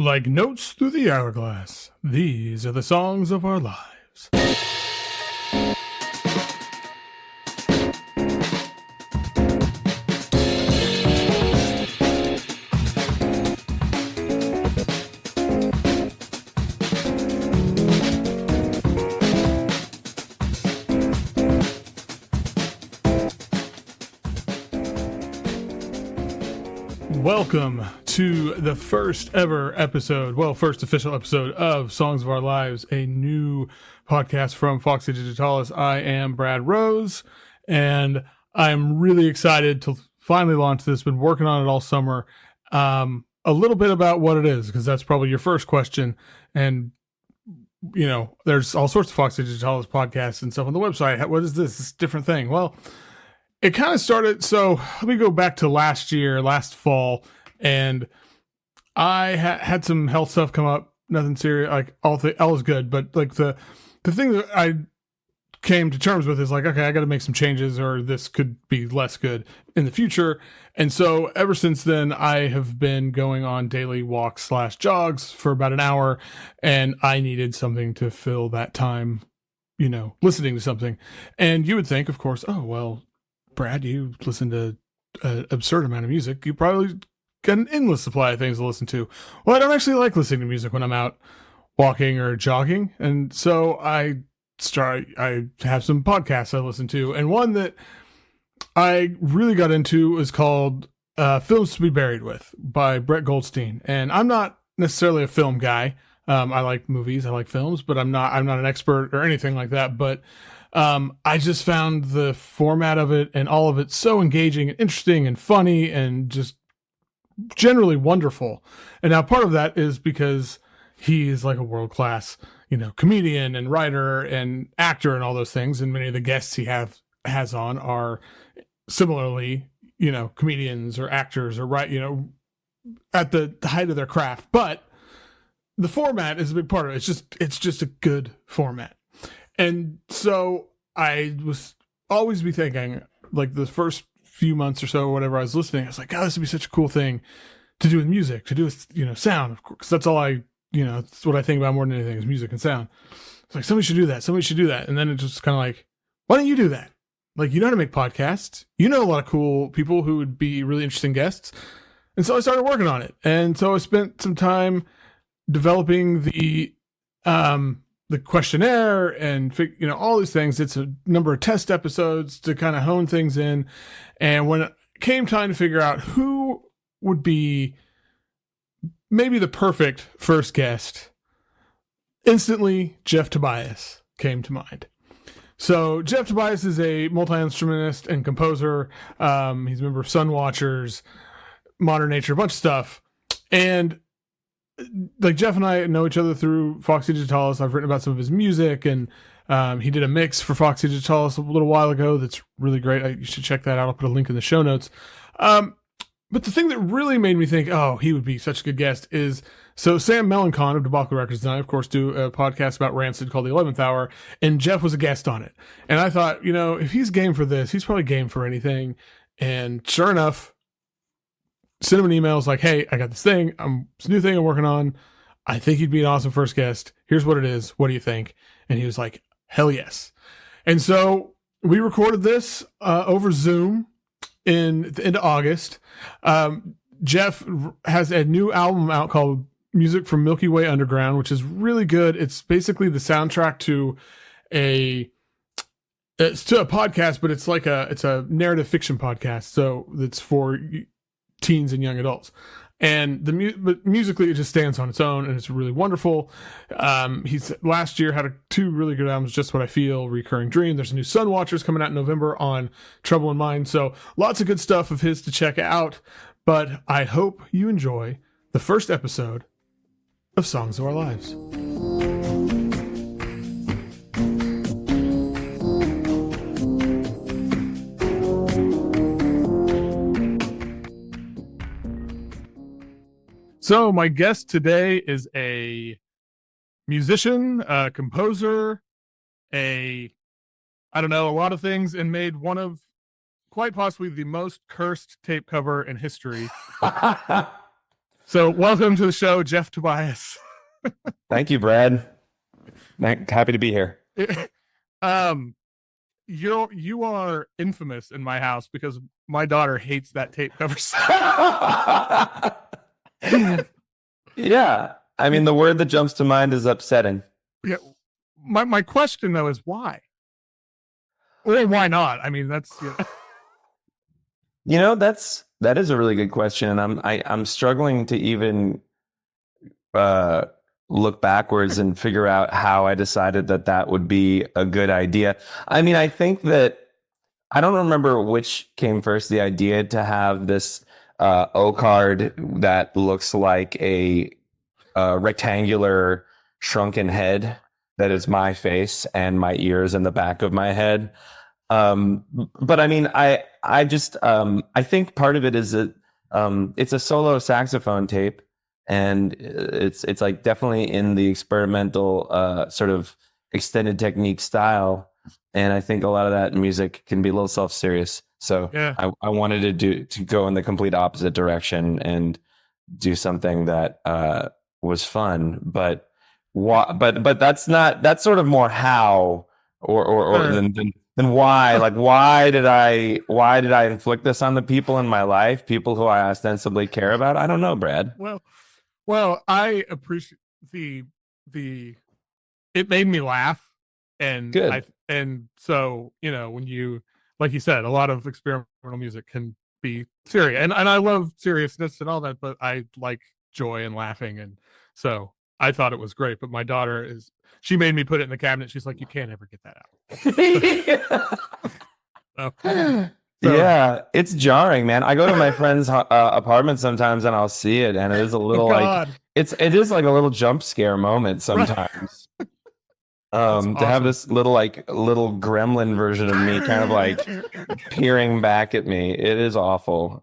Like notes through the hourglass, these are the songs of our lives. Welcome to the first ever episode, first official episode of Songs of Our Lives, a new podcast from Foxy, Digitalis. I am Brad Rose, and I'm really excited to finally launch this. Been working on it all summer. A little bit about what it is, because that's probably your first question. And, you know, there's all sorts of Foxy Digitalis podcasts and stuff on the website. What is this? This is a different thing. Well, it kind of started, so let me go back to last fall, and I had some health stuff come up, nothing serious, like all was good, but like the thing that I came to terms with is like, okay, I got to make some changes or this could be less good in the future. And so ever since then, I have been going on daily walks / jogs for about an hour, and I needed something to fill that time, you know, listening to something. And you would think, of course, oh, well, Brad, you listen to an absurd amount of music. You probably got an endless supply of things to listen to. Well, I don't actually like listening to music when I'm out walking or jogging. And so I have some podcasts I listen to. And one that I really got into is called Films to be Buried With by Brett Goldstein. And I'm not necessarily a film guy. I like movies, I like films, but I'm not an expert or anything like that. But I just found the format of it and all of it so engaging and interesting and funny and just generally wonderful. And now part of that is because he is like a world-class, you know, comedian and writer and actor and all those things. And many of the guests he has on are similarly, you know, comedians or actors or at the height of their craft. But the format is a big part of it. It's just a good format. And so I was always be thinking, like the first few months or so, or whatever I was listening, I was like, God, this would be such a cool thing to do with music, to do with, you know, sound, of course. That's all that's what I think about more than anything is music and sound. It's like, somebody should do that. And then it just kind of like, why don't you do that? Like, you know how to make podcasts. You know a lot of cool people who would be really interesting guests. And so I started working on it. And so I spent some time developing the questionnaire and all these things. It's a number of test episodes to kind of hone things in. And when it came time to figure out who would be maybe the perfect first guest, instantly Jeff Tobias came to mind. So Jeff Tobias is a multi-instrumentist and composer. He's a member of Sun Watchers, Modern Nature, a bunch of stuff. And like Jeff and I know each other through Foxy Digitalis. I've written about some of his music, and he did a mix for Foxy Digitalis a little while ago that's really great. You should check that out. I'll put a link in the show notes. But the thing that really made me think, oh, he would be such a good guest is, so Sam Melancon of Debacle Records and I, of course, do a podcast about Rancid called The 11th Hour, and Jeff was a guest on it. And I thought, you know, if he's game for this, he's probably game for anything. And sure enough, sent him an email. It's like, hey, I got this thing. It's a new thing I'm working on. I think he'd be an awesome first guest. Here's what it is. What do you think? And he was like, hell yes. And so we recorded this over Zoom in the end of August. Jeff has a new album out called Music from Milky Way Underground, which is really good. It's basically the soundtrack to a podcast, but it's a narrative fiction podcast. So it's for teens and young adults, and but musically it just stands on its own, and it's really wonderful. He's last year had two really good albums, Just What I Feel, Recurring Dream. There's a new Sun Watchers coming out in November on Trouble in Mind. So lots of good stuff of his to check out. But I hope you enjoy the first episode of Songs of Our Lives. So my guest today is a musician, a composer, a lot of things, and made one of quite possibly the most cursed tape cover in history. So welcome to the show, Jeff Tobias. Thank you, Brad. Happy to be here. um, you are infamous in my house because my daughter hates that tape cover. Yeah. I mean, the word that jumps to mind is upsetting. Yeah. My question though is why? Or why not? I mean, that's that is a really good question, and I'm struggling to even look backwards and figure out how I decided that would be a good idea. I mean, I think that I don't remember which came first, the idea to have this O card that looks like a rectangular shrunken head that is my face and my ears and the back of my head. But I mean, I just I think part of it is that it's a solo saxophone tape, and it's like definitely in the experimental sort of extended technique style. And I think a lot of that music can be a little self-serious. So yeah. I wanted to go in the complete opposite direction and do something that was fun. But that's sort of more how or than why. Like why did I inflict this on the people in my life, people who I ostensibly care about? I don't know, Brad. Well, I appreciate the it made me laugh. And good. And so, when you, like you said, a lot of experimental music can be serious, and I love seriousness and all that, but I like joy and laughing, and so I thought it was great. But my daughter she made me put it in the cabinet. She's like, you can't ever get that out. so, yeah, it's jarring, man. I go to my friend's apartment sometimes, and I'll see it, and it is a little like it is like a little jump scare moment sometimes. Right. To have this little gremlin version of me kind of like peering back at me, it is awful.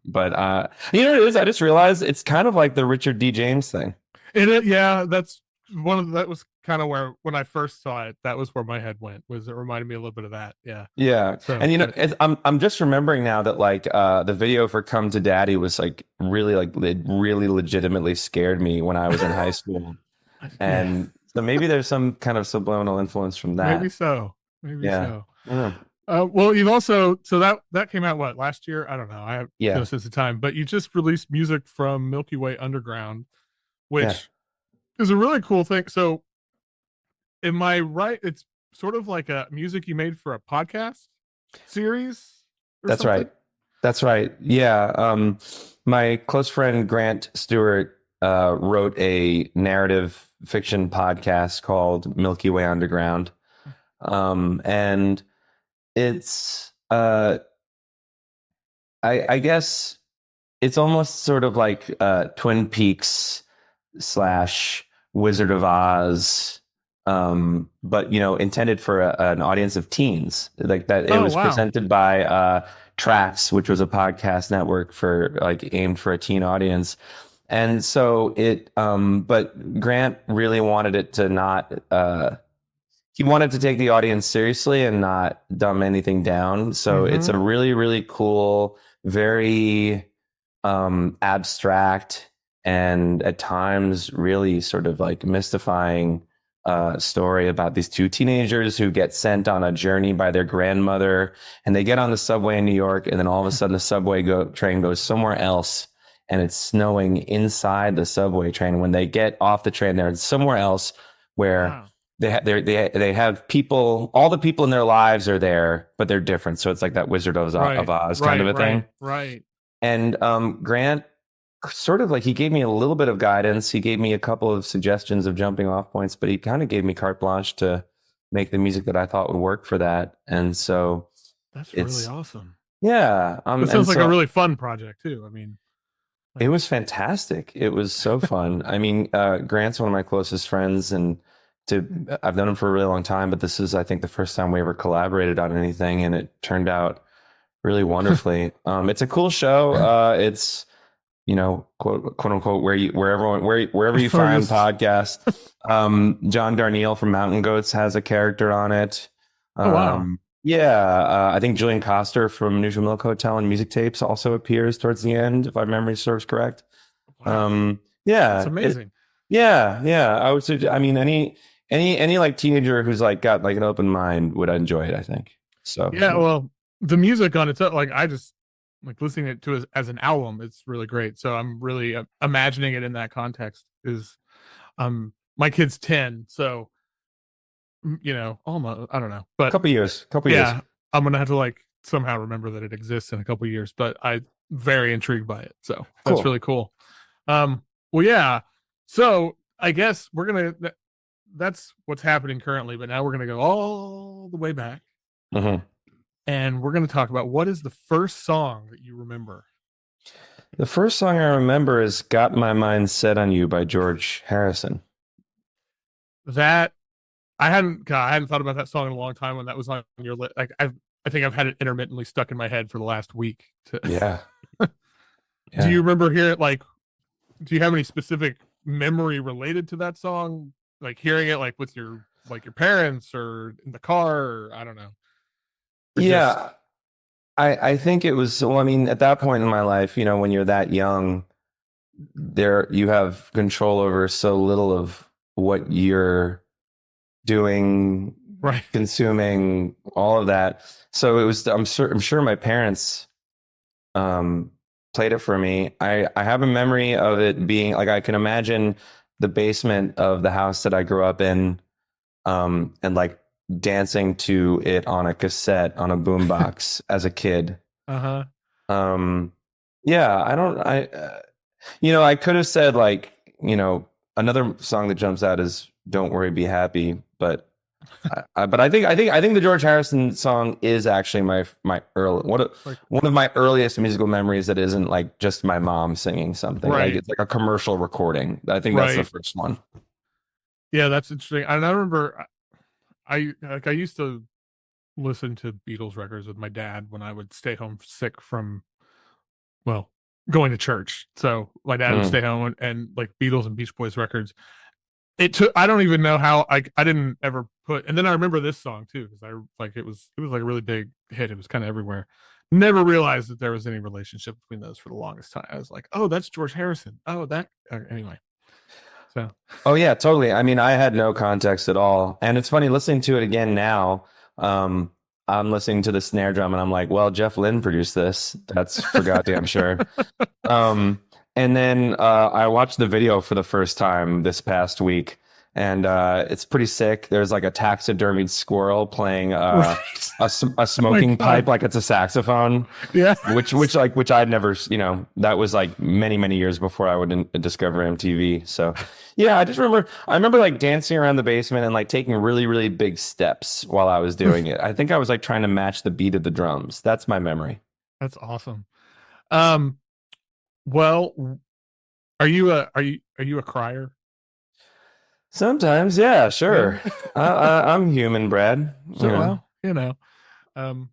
But you know what it is? I just realized it's kind of like the Richard D. James thing. Yeah, that's that was kind of where, when I first saw it, that was where my head went. It reminded me a little bit of that. Yeah. So, and I'm just remembering now that like the video for "Come to Daddy" was like it really legitimately scared me when I was in high school, and. So maybe there's some kind of subliminal influence from that. Maybe so. Yeah. Well, you've also, so that came out last year? I don't know. I have no sense of time, but you just released music from Milky Way Underground, which is a really cool thing. So am I right? It's sort of like a music you made for a podcast series? That's something? Right. That's right. Yeah. My close friend Grant Stewart wrote a narrative fiction podcast called Milky Way Underground. And it's I guess it's almost sort of like Twin Peaks / Wizard of Oz, but intended for an audience of teens. Like that, it was presented by Tracks, which was a podcast network aimed for a teen audience. And so but Grant really wanted it to not, he wanted to take the audience seriously and not dumb anything down. So it's a really, really cool, very abstract, and at times really sort of like mystifying story about these two teenagers who get sent on a journey by their grandmother, and they get on the subway in New York, and then all of a sudden the subway train goes somewhere else. And it's snowing inside the subway train. When they get off the train, they're somewhere else where they have people. All the people in their lives are there, but they're different. So it's like that Wizard of Oz kind of a thing. Right. And Grant sort of like, he gave me a little bit of guidance. He gave me a couple of suggestions of jumping off points, but he kind of gave me carte blanche to make the music that I thought would work for that. And so that's really awesome. Yeah. It sounds like a really fun project too. I mean. It was fantastic. It was so fun. I mean, Grant's one of my closest friends, and I've known him for a really long time, but this is, I think, the first time we ever collaborated on anything, and it turned out really wonderfully. It's a cool show. It's, quote unquote, wherever you find podcasts. John Darnielle from Mountain Goats has a character on it. Oh, wow. Yeah, I think Julian Coster from Neutral Milk Hotel and Music Tapes also appears towards the end, if my memory serves correct. Wow, that's Yeah, amazing. yeah. I would say, I mean, any like teenager who's like got like an open mind would enjoy it, I think. So, Yeah, well, the music on its own, like I just like listening to it as an album. It's really great. So I'm really imagining it in that context. Is my kid's 10, so almost I don't know, but couple years. yeah, I'm gonna have to like somehow remember that it exists in a couple of years. But I'm very intrigued by it. So that's Cool. really cool. Well, yeah. So I guess that's what's happening currently. But now we're gonna go all the way back, Hmm. and we're gonna talk about what is the first song that you remember. The first song I remember is "Got My Mind Set on You" by George Harrison. That I hadn't thought about that song in a long time when that was on your list. Like I think I've had it intermittently stuck in my head for the last week. Yeah, Do you yeah. remember hearing like? Do you have any specific memory related to that song? Like hearing it like with your parents or in the car, or I don't know, or just Yeah, I think it was, well, I mean, at that point in my life, when you're that young, there you have control over so little of what you're doing, right. consuming, all of that. So it was, I'm sure my parents um played it for me. I have a memory of it being like, I can imagine the basement of the house that I grew up in, and like dancing to it on a cassette on a boombox as a kid. Uh huh. Um, yeah, I don't, I could have said like, another song that jumps out is "Don't Worry, Be Happy," but but I think the George Harrison song is actually my early Like one of my earliest musical memories that isn't like just my mom singing something. Like right, it's like a commercial recording. I think that's the right. first one. Yeah, that's interesting. And I remember I used to listen to Beatles records with my dad when I would stay home sick from well going to church. So my dad would Mm. stay home and like Beatles and Beach Boys records. It took I don't even know how I didn't ever put and then I remember this song too because I like it was like a really big hit. It was kind of everywhere. Never realized that there was any relationship between those for the longest time. I was like, oh, that's George Harrison. Oh, that anyway. So Oh yeah, totally. I mean, I had no context at all. And it's funny listening to it again now. Um, I'm listening to the snare drum and I'm like, well, Jeff Lynne produced this. That's for goddamn sure. Um, and then I watched the video for the first time this past week, and it's pretty sick. There's like a taxidermied squirrel playing right. a Oh my smoking pipe god. like it's a saxophone, Yeah. which I'd never, that was like many years before I would discover MTV. So yeah, I remember like dancing around the basement and like taking really big steps while I was doing it. I think I was like trying to match the beat of the drums. That's my memory. That's awesome. Um well, are you a crier? Sometimes, yeah, Yeah. sure. I'm human, Brad. So well, Um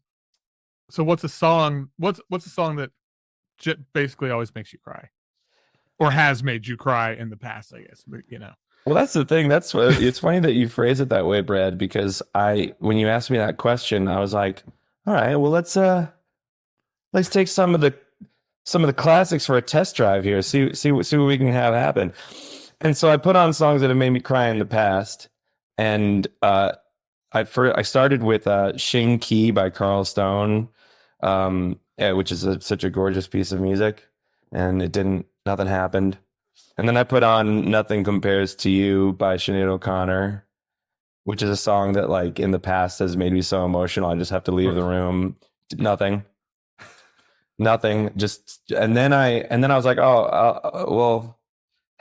so what's a song that basically always makes you cry or has made you cry in the past, I guess. But. Well, that's the thing. That's what it's funny that you phrase it that way, Brad, because when you asked me that question, I was like, all right, well, let's take some of the classics for a test drive here. See what we can have happen. And so I put on songs that have made me cry in the past, and I started with Shing Key by Carl Stone, which is such a gorgeous piece of music, and nothing happened. And then I put on Nothing Compares to You by Sinead O'Connor, which is a song that like in the past has made me so emotional. I just have to leave the room. Nothing, nothing. And then I was like, oh, well,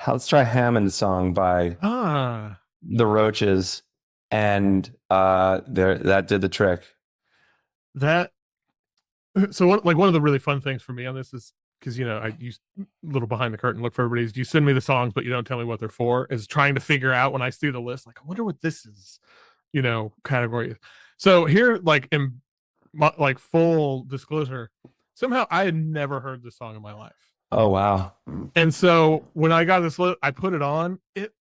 let's try Hammond's song by Ah, The Roaches, and there that did the trick. that so one of the really fun things for me on this is because I use a little behind the curtain look for everybody's you send me the songs but you don't tell me what they're for is trying to figure out when I see the list like I wonder what this is category. So here like in like full disclosure, somehow I had never heard this song in my life. Oh wow. And so when I got this list, I put it on. It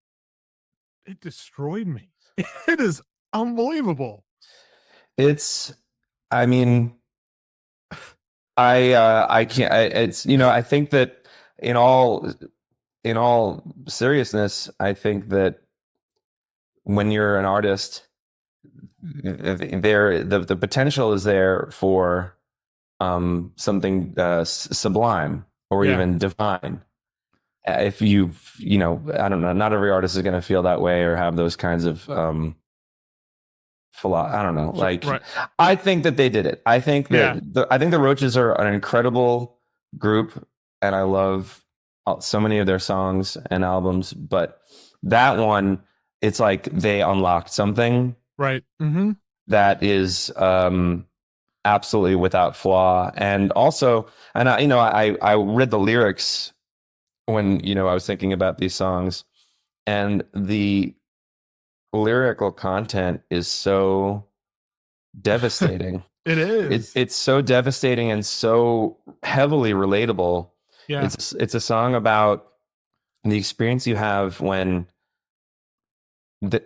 destroyed me. It is unbelievable. It's, I mean, I can't. I think that in all in all seriousness, I think that when you're an artist, the potential is there for something sublime or Yeah. even divine. If I don't know, not every artist is going to feel that way or have those kinds of I don't know. Sure. Like, Right. I think that they did it. I think Yeah. that I think the Roaches are an incredible group, and I love so many of their songs and albums. But that one, it's like they unlocked something Right. Mm-hmm. that is absolutely without flaw. And also, and I read the lyrics when I was thinking about these songs, and the lyrical content is so devastating. It is. It's so devastating and so heavily relatable. Yeah. It's a song about the experience you have when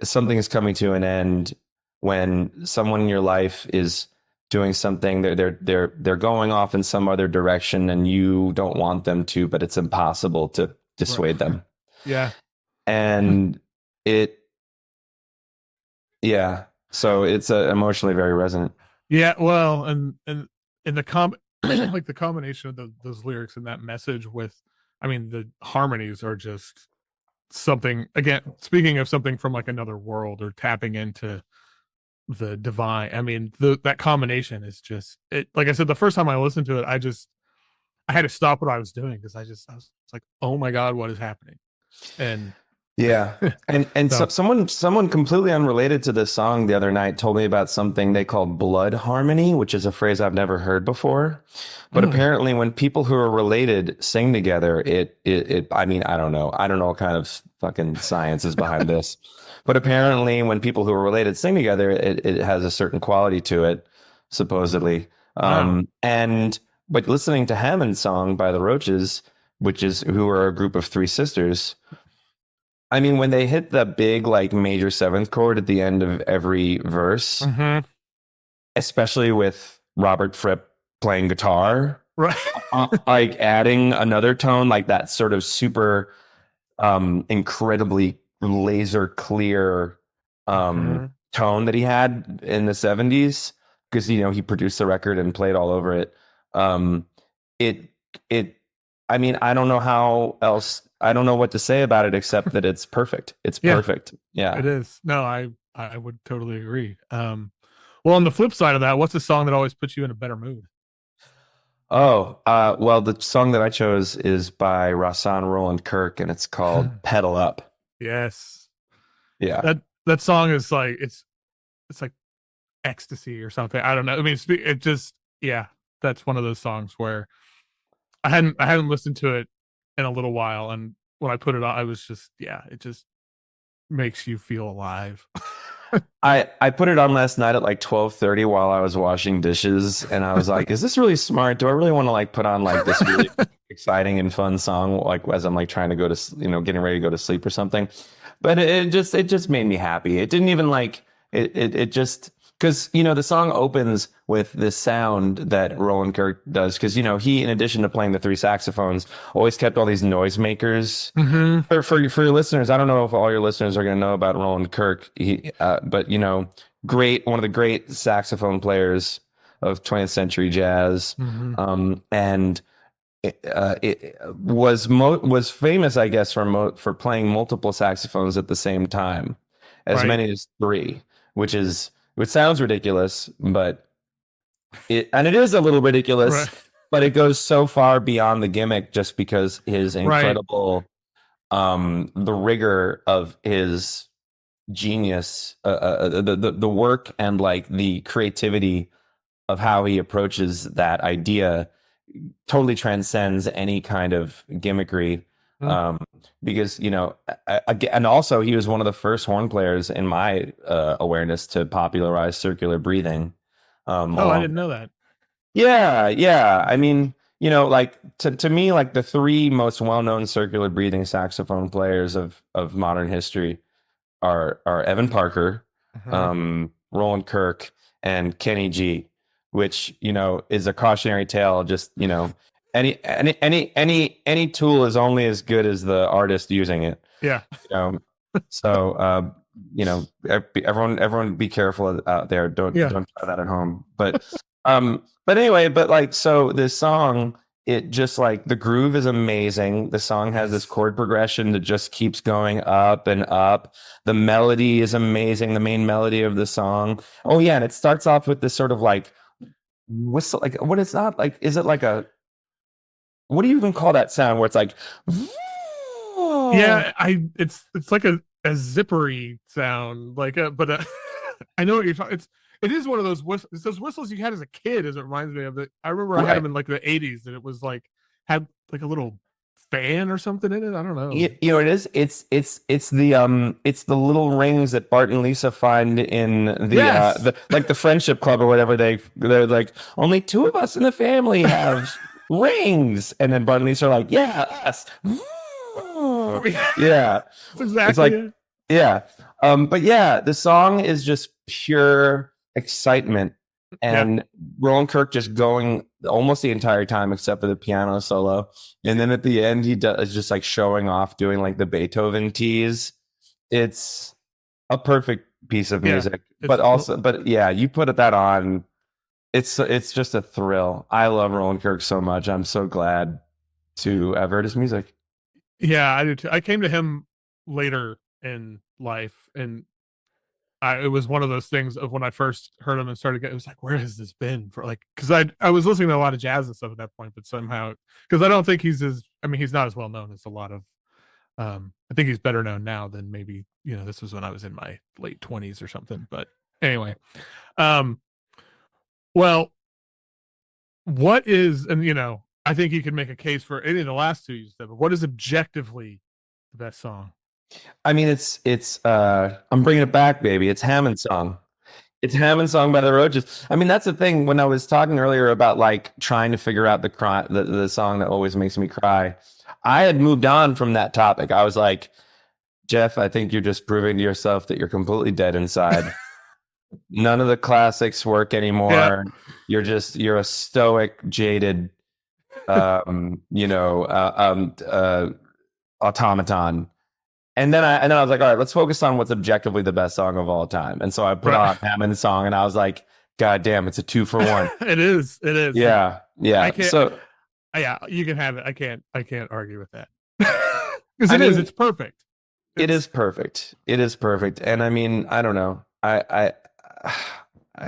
something is coming to an end, when someone in your life is doing something, they're going off in some other direction, and you don't want them to, but it's impossible to Right. dissuade them. Yeah. And it, yeah, so it's emotionally very resonant. Yeah. Well, and the like the combination of those lyrics and that message with, I mean, the harmonies are just something. Again, speaking of something from like another world or tapping into the divine. I mean, that combination is just it. Like I said, the first time I listened to it, I had to stop what I was doing because I was like, oh my god, what is happening? And Yeah. And so, someone completely unrelated to this song the other night told me about something they call blood harmony, which is a phrase I've never heard before. But apparently when people who are related sing together, it I mean, I don't know. I don't know what kind of fucking science is behind this. But apparently when people who are related sing together, it has a certain quality to it, supposedly. wow. And but listening to Hammond's song by the Roaches, who are a group of three sisters, I mean, when they hit the big, like, major seventh chord at the end of every verse, Mm-hmm. especially with Robert Fripp playing guitar, Right. like adding another tone, like that sort of super incredibly laser clear Mhm. tone that he had in the 70s, because he produced the record and played all over it. Um, it it I mean, I don't know what to say about it except that it's perfect. It's Yeah, perfect. Yeah. it is. No, I would totally agree. Well, on the flip side of that, what's the song that always puts you in a better mood? Oh, well, the song that I chose is by Rahsaan Roland Kirk, and it's called Pedal Up. Yes, Yeah. that song is like it's like ecstasy or something. I don't know. I mean, it just yeah, that's one of those songs where I hadn't listened to it in a little while, and when I put it on, I was just yeah, it just makes you feel alive. I put it on last night at like 12:30 while I was washing dishes, and I was like, is this really smart? Do I really want to like put on like this really exciting and fun song like as I'm like trying to go to getting ready to go to sleep or something? But it just made me happy. It didn't even like it just because the song opens with this sound that Roland Kirk does, because he, in addition to playing the three saxophones, always kept all these noisemakers. Mm-hmm. For your listeners, I don't know if all your listeners are going to know about Roland Kirk, but one of the great saxophone players of 20th century jazz, Mm-hmm. and it was famous, I guess, for playing multiple saxophones at the same time, as Right. many as three, which sounds ridiculous, but it is a little ridiculous, Right. but it goes so far beyond the gimmick just because his Right. incredible the rigor of his genius, the work and like the creativity of how he approaches that idea totally transcends any kind of gimmickry. Mm. Um, because and also he was one of the first horn players in my awareness to popularize circular breathing. Oh, I Along didn't know that. Yeah, yeah. I mean, like to me, like the three most well-known circular breathing saxophone players of modern history are Evan Parker, Uh-huh. Roland Kirk, and Kenny G, which is a cautionary tale. Just any tool is only as good as the artist using it. Yeah. You know, so everyone be careful out there. Yeah. Don't try that at home. But anyway, but like so this song, it just like the groove is amazing. The song has this chord progression that just keeps going up and up. The melody is amazing, the main melody of the song. Oh yeah, and it starts off with this sort of like whistle, like what is that? Like, is it like a what do you even call that sound where it's like Yeah, it's like a zippery sound, like but I know what you're talking. It is one of those whistles. It's those whistles you had as a kid. As it reminds me of the. I remember I had them in like the '80s, and it was like had like a little fan or something in it. I don't know. You know, it is. It's the little rings that Bart and Lisa find in the like the friendship club or whatever. They're like, only two of us in the family have rings, and then Bart and Lisa are like, yeah, us. Yeah, exactly. It's like, yeah. But yeah, the song is just pure excitement, and Roland Kirk just going almost the entire time except for the piano solo, and then at the end he does just like showing off doing like the Beethoven tease. It's a perfect piece of music, but yeah, you put that on, it's just a thrill. I love Roland Kirk so much. I'm so glad to have heard his music. Yeah, I do too. I came to him later in life, and it was one of those things of when I first heard him and started getting, it was like, where has this been for like, because I was listening to a lot of jazz and stuff at that point, but somehow, because I don't think he's not as well known as a lot of, I think he's better known now than maybe, this was when I was in my late 20s or something. But anyway, well, what is, and I think you could make a case for any of the last two you said, but what is objectively the best song? I mean, it's I'm bringing it back, baby. It's Hammond Song. It's Hammond Song by the Roaches. I mean, that's the thing. When I was talking earlier about like trying to figure out the song that always makes me cry, I had moved on from that topic. I was like, Jeff, I think you're just proving to yourself that you're completely dead inside. None of the classics work anymore. Yeah. You're a stoic, jaded, automaton. And then I was like, all right, let's focus on what's objectively the best song of all time. And so I put on Hammond's song, and I was like, God damn, it's a 2-for-1. It is. Yeah. Yeah, you can have it. I can't argue with that. Because it's perfect. It is perfect. And I mean, I don't know. I'm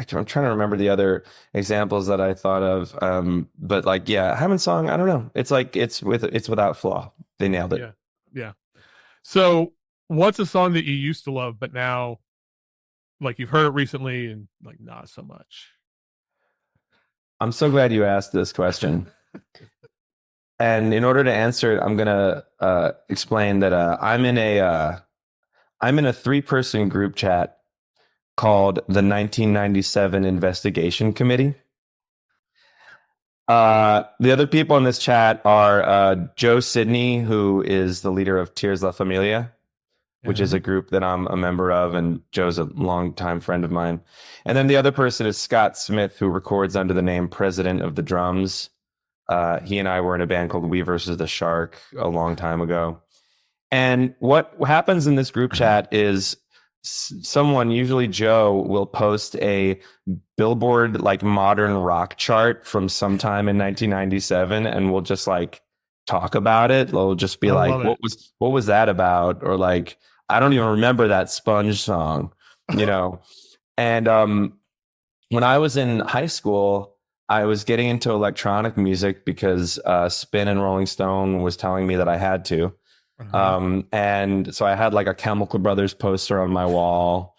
trying to remember the other examples that I thought of. But like, yeah, Hammond's song, I don't know. It's like it's without flaw. They nailed it. Yeah. So, what's a song that you used to love, but now, like, you've heard it recently and like not so much? I'm so glad you asked this question. And in order to answer it, I'm gonna explain that I'm in a 3-person group chat called the 1997 Investigation Committee. The other people in this chat are Joe Sidney, who is the leader of Tears La Familia, which is a group that I'm a member of, and Joe's a longtime friend of mine. And then the other person is Scott Smith, who records under the name President of the Drums. He and I were in a band called We Versus the Shark a long time ago. And what happens in this group chat is someone, usually Joe, will post a Billboard like modern rock chart from sometime in 1997, and we'll just like talk about it. They'll just be like, what was that about? Or like, I don't even remember that Sponge song, And when I was in high school, I was getting into electronic music because Spin and Rolling Stone was telling me that I had to. And so I had like a Chemical Brothers poster on my wall.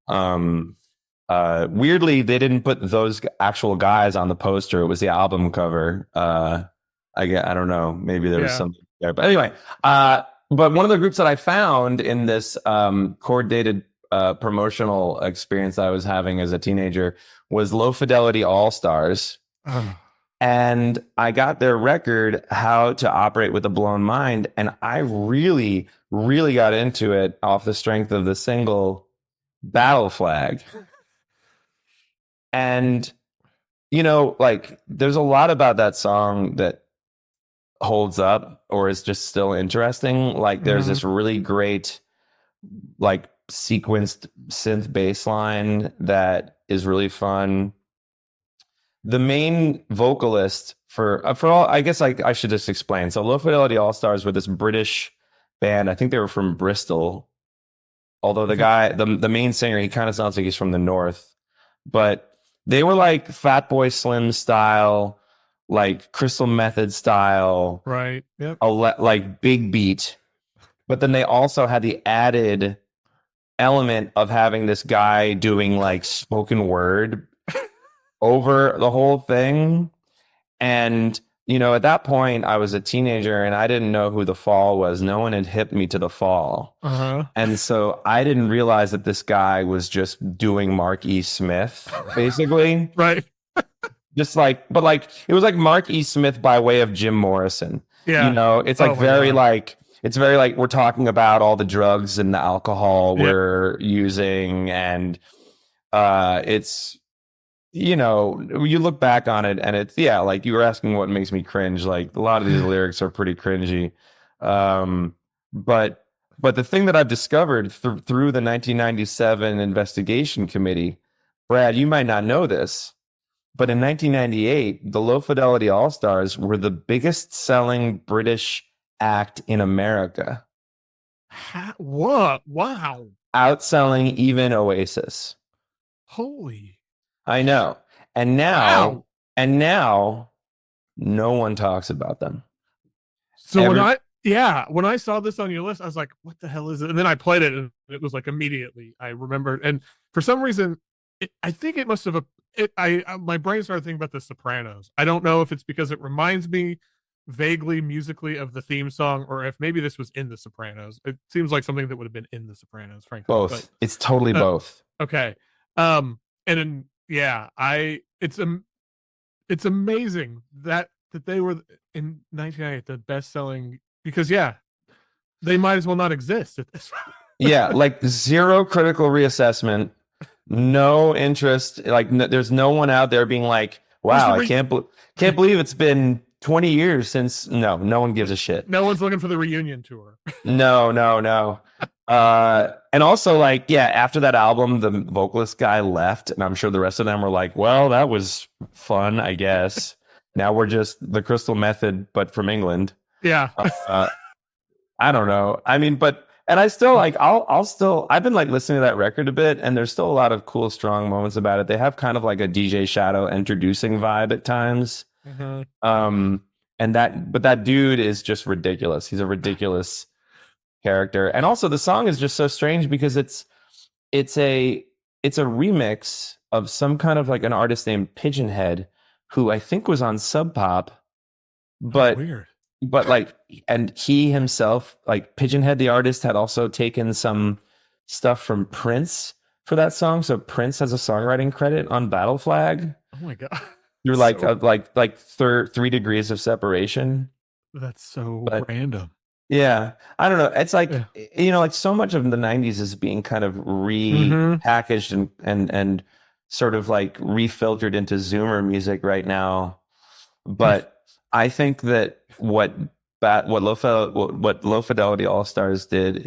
Weirdly, they didn't put those actual guys on the poster. It was the album cover. I don't know. Maybe there was something there. But anyway, but one of the groups that I found in this coordinated promotional experience I was having as a teenager was Low Fidelity All Stars. And I got their record, How to Operate with a Blown Mind. And I really, really got into it off the strength of the single Battle Flag. And, like, there's a lot about that song that holds up or is just still interesting. Like there's this really great like sequenced synth bass line that is really fun. The main vocalist for all, I guess I should just explain. So Low Fidelity All Stars were this British band. I think they were from Bristol. Although the guy, the main singer, he kind of sounds like he's from the north. But they were like Fatboy Slim style, like Crystal Method style, Right. Yep. like big beat. But then they also had the added element of having this guy doing like spoken word over the whole thing. And, you know, at that point, I was a teenager and I didn't know who The Fall was. No one had hipped me to The Fall. And so I didn't realize that this guy was just doing Mark E. Smith, basically. Right. Just like, but like, it was like Mark E. Smith by way of Jim Morrison. Yeah. You know, it's like it's very like we're talking about all the drugs and the alcohol we're using. And it's, you know, you look back on it and it's, yeah, like you were asking what makes me cringe. Like a lot of these lyrics are pretty cringy. But the thing that I've discovered through the 1997 investigation committee, Brad, you might not know this, but in 1998, the Low Fidelity All Stars were the biggest selling British act in America. What? Wow. Outselling even Oasis. Holy. I know. And now, no one talks about them. So when I saw this on your list, I was like, what the hell is it? And then I played it and it was like immediately I remembered. And for some reason, I think it must have, my brain started thinking about The Sopranos. I don't know if it's because it reminds me vaguely musically of the theme song or if maybe this was in The Sopranos. It seems like something that would have been in The Sopranos, frankly. Both. But, it's totally both. Okay. And then, yeah, it's amazing that they were in 1998 the best selling, because they might as well not exist at this point. Yeah, like zero critical reassessment, no interest. Like there's no one out there being like, wow, I can't believe it's been 20 years since. No one gives a shit. No one's looking for the reunion tour. No. And also, like, after that album, the vocalist guy left, and I'm sure the rest of them were like, well, that was fun, I guess. Now we're just the Crystal Method, but from England. Yeah. I don't know. I mean, and I still like, I've been like listening to that record a bit, and there's still a lot of cool, strong moments about it. They have kind of like a DJ Shadow introducing vibe at times. And that dude is just ridiculous. He's a ridiculous character. And also the song is just so strange because it's a remix of some kind of like an artist named Pigeonhead, who I think was on Sub Pop, but weird. But like, and he himself, like Pigeonhead, the artist, had also taken some stuff from Prince for that song. So Prince has a songwriting credit on Battle Flag. Oh my God. You're like 3 degrees of separation. That's so random. Yeah. I don't know. It's like, you know, like so much of the 90s is being kind of repackaged and sort of like refiltered into Zoomer music right now. But I think that what Low Fidelity All Stars did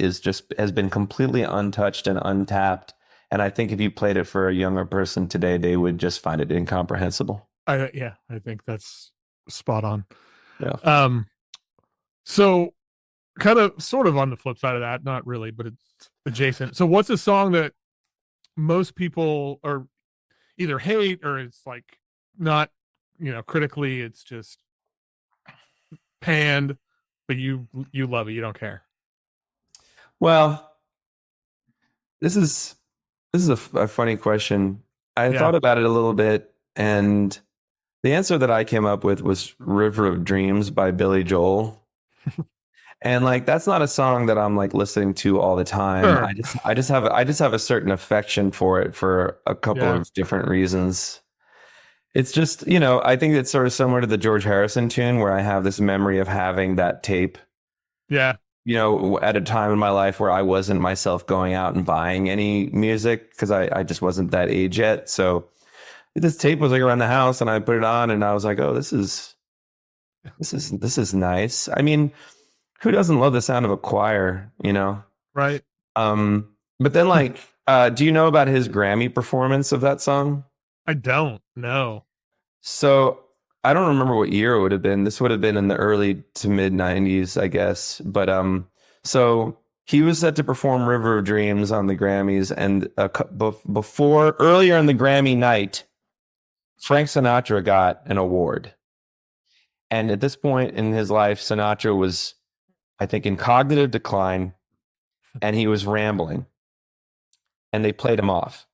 has been completely untouched and untapped. And I think if you played it for a younger person today, they would just find it incomprehensible. I think that's spot on. Yeah. So kind of sort of on the flip side of that, not really, but it's adjacent. So what's a song that most people are either hate or it's like not, you know, critically, it's just panned, but you love it, you don't care? Well, this is a funny question. I thought about it a little bit, and the answer that I came up with was River of Dreams by Billy Joel. And like, that's not a song that I'm like listening to all the time. Sure. I just have a certain affection for it for a couple of different reasons. It's just, you know, I think it's sort of similar to the George Harrison tune, where I have this memory of having that tape. Yeah. You know, at a time in my life where I wasn't myself going out and buying any music because I just wasn't that age yet. So this tape was like around the house and I put it on and I was like, oh, this is This is nice. I mean, who doesn't love the sound of a choir, you know? Right. But then like, do you know about his Grammy performance of that song? I don't know. So I don't remember what year it would have been. This would have been in the early to mid 90s, I guess. But so he was set to perform River of Dreams on the Grammys, and before earlier in the Grammy night, Frank Sinatra got an award. And at this point in his life, Sinatra was, I think, in cognitive decline, and he was rambling, and they played him off.